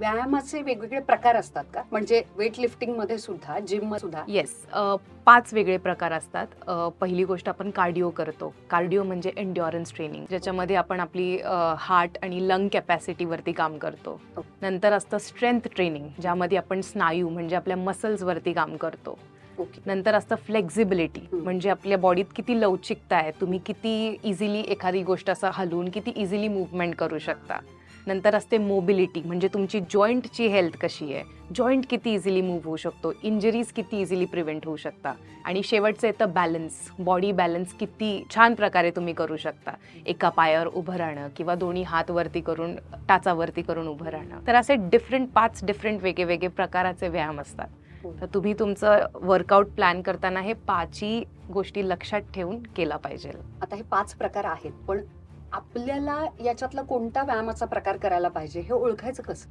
व्यायामाचे वेगवेगळे प्रकार असतात का? म्हणजे वेट लिफ्टिंग मध्ये सुद्धा, जिम मध्ये सुद्धा? येस, 5 वेगळे प्रकार असतात. पहिली गोष्ट आपण कार्डिओ करतो. कार्डिओ म्हणजे एन्ड्युरन्स ट्रेनिंग, ज्याच्यामध्ये आपण आपली हार्ट आणि लंग कॅपॅसिटीवरती काम करतो. नंतर असतं स्ट्रेंथ ट्रेनिंग, ज्यामध्ये आपण स्नायू म्हणजे आपल्या मसल्सवरती काम करतो. नंतर असतं फ्लेक्झिबिलिटी, म्हणजे आपल्या बॉडीत किती लवचिकता आहे, तुम्ही किती इझिली एखादी गोष्ट असं हलवून किती इझिली मूवमेंट करू शकता. नंतर असते मोबिलिटी, म्हणजे तुमची जॉईंटची हेल्थ कशी आहे, जॉईंट किती इझिली मूव्ह होऊ शकतो, इंजरीज किती इझिली प्रिव्हेंट होऊ शकता. आणि शेवटचं येतं बॅलन्स, बॉडी बॅलन्स किती छान प्रकारे तुम्ही करू शकता, एका पायावर उभं राहणं किंवा दोन्ही हात वरती करून टाचावरती करून उभं राहणं. तर असे 5 डिफरंट वेगळे प्रकाराचे व्यायाम असतात. तर तुम्ही तुमचं वर्कआउट प्लॅन करताना हे 5ही गोष्टी लक्षात ठेवून केला पाहिजे. आता हे 5 प्रकार आहेत, पण आपल्याला याच्यातला कोणता व्यायामाचा प्रकार करायला पाहिजे हे ओळखायचं कसं?